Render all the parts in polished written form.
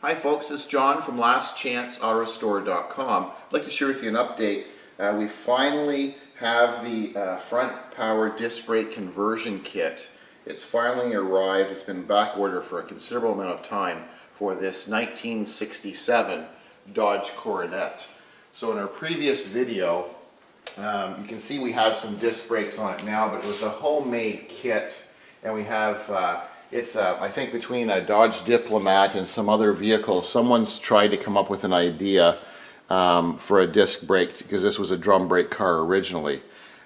Hi folks, it's John from lastchanceautorestore.com. I'd like to share with you an update. We finally have the front power disc brake conversion kit. It's finally arrived. It's been back ordered for a considerable amount of time for this 1967 Dodge Coronet. So in our previous video, you can see we have some disc brakes on it now, but it was a homemade kit, and we have it's I think between a Dodge Diplomat and some other vehicles, someone's tried to come up with an idea for a disc brake, because this was a drum brake car originally.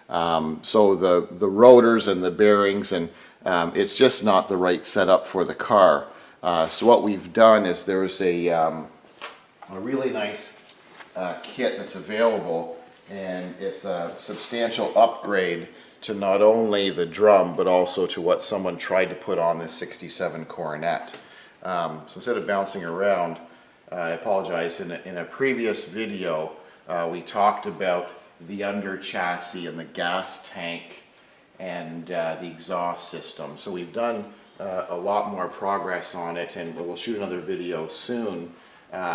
So the rotors and the bearings, and it's just not the right setup for the car. So what we've done is there's a really nice kit that's available, and it's a substantial upgrade to not only the drum but also to what someone tried to put on this 67 Coronet. So instead of bouncing around, I apologize, in a previous video we talked about the under chassis and the gas tank and the exhaust system. So we've done a lot more progress on it, and we'll shoot another video soon.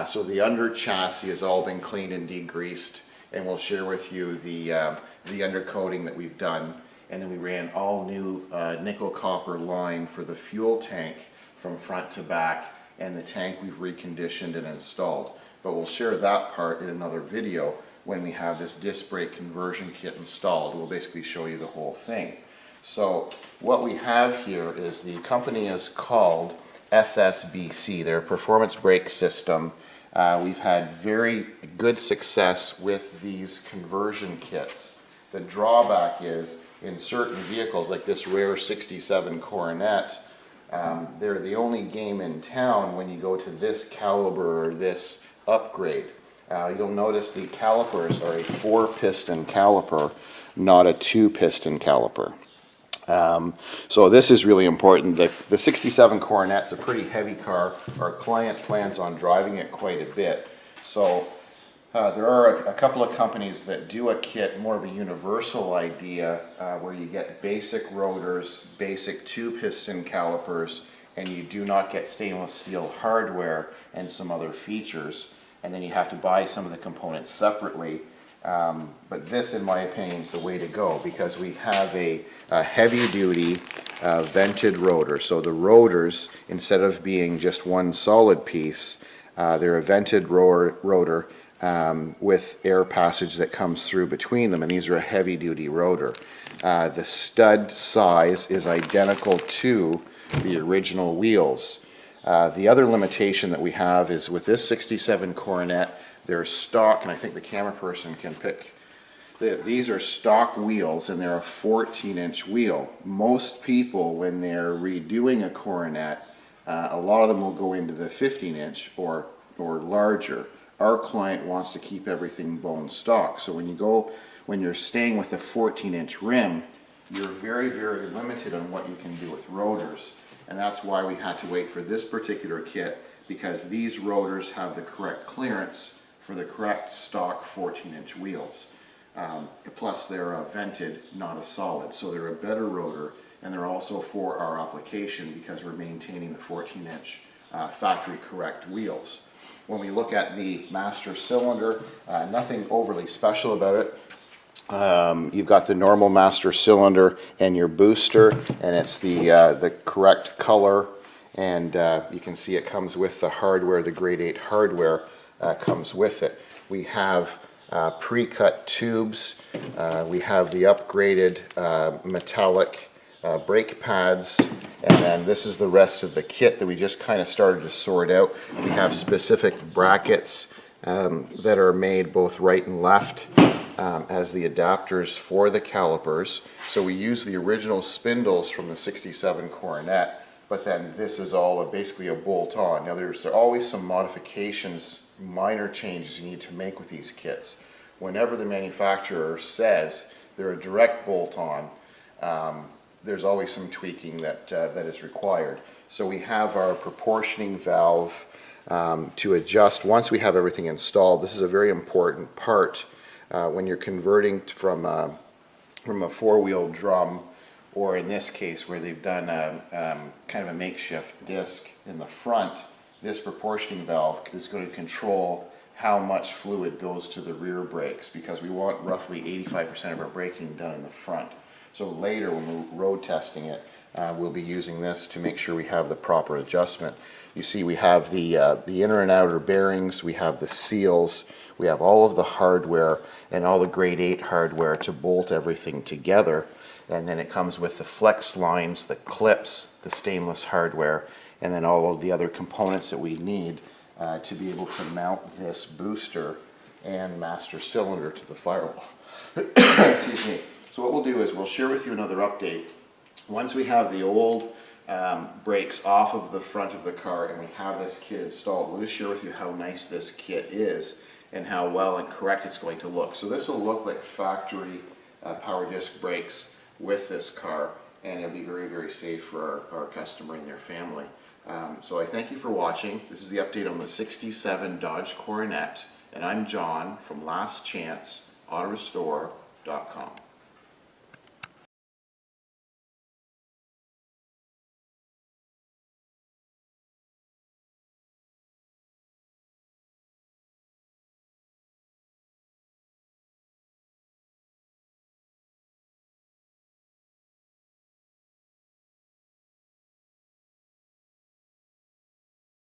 So the under chassis has all been cleaned and degreased, and we'll share with you the undercoating that we've done. And then we ran all new nickel copper line for the fuel tank from front to back, and the tank we've reconditioned and installed. But we'll share that part in another video when we have this disc brake conversion kit installed. We'll basically show you the whole thing. So what we have here is, the company is called SSBC. They're a performance brake system. We've had very good success with these conversion kits. The drawback is, in certain vehicles like this rare 67 Coronet, they're the only game in town when you go to this caliber or this upgrade. You'll notice the calipers are a 4-piston caliper, not a 2-piston caliper. So this is really important. The 67 Coronet's a pretty heavy car. Our client plans on driving it quite a bit. So there are a couple of companies that do a kit, more of a universal idea, where you get basic rotors, basic 2-piston calipers, and you do not get stainless steel hardware and some other features. And then you have to buy some of the components separately. But this, in my opinion, is the way to go, because we have a heavy-duty vented rotor. So the rotors, instead of being just one solid piece, they're a vented rotor with air passage that comes through between them, and these are a heavy-duty rotor. The stud size is identical to the original wheels. The other limitation that we have is, with this 67 Coronet, they're stock, and I think the camera person can pick. These are stock wheels, and they're a 14-inch wheel. Most people, when they're redoing a Coronet, a lot of them will go into the 15-inch or larger. Our client wants to keep everything bone stock. So when you're staying with a 14-inch rim, you're very, very limited on what you can do with rotors. And that's why we had to wait for this particular kit, because these rotors have the correct clearance for the correct stock 14-inch wheels. Plus they're vented, not a solid. So they're a better rotor, and they're also for our application because we're maintaining the 14-inch factory correct wheels. When we look at the master cylinder, nothing overly special about it. You've got the normal master cylinder and your booster, and it's the correct color, and you can see it comes with the hardware. The grade 8 hardware comes with it. We have pre-cut tubes. We have the upgraded metallic brake pads, and then this is the rest of the kit that we just kind of started to sort out. We have specific brackets that are made both right and left as the adapters for the calipers. So we use the original spindles from the 67 Coronet, but then this is all basically a bolt-on. Now there are always some modifications, minor changes you need to make with these kits. Whenever the manufacturer says they're a direct bolt-on, there's always some tweaking that is required. So we have our proportioning valve to adjust once we have everything installed. This is a very important part when you're converting from a 4-wheel drum, or in this case where they've done kind of a makeshift disc in the front. this proportioning valve is going to control how much fluid goes to the rear brakes, because we want roughly 85% of our braking done in the front. So later when we're road testing it, we'll be using this to make sure we have the proper adjustment. You see we have the inner and outer bearings, we have the seals, we have all of the hardware and all the grade 8 hardware to bolt everything together. And then it comes with the flex lines, the clips, the stainless hardware, and then all of the other components that we need to be able to mount this booster and master cylinder to the firewall. Excuse me. So what we'll do is we'll share with you another update. Once we have the old brakes off of the front of the car and we have this kit installed, we'll just share with you how nice this kit is and how well and correct it's going to look. So this will look like factory power disc brakes with this car, and it'll be very, very safe for our customer and their family. So I thank you for watching. This is the update on the 67 Dodge Coronet, and I'm John from lastchanceautorestore.com.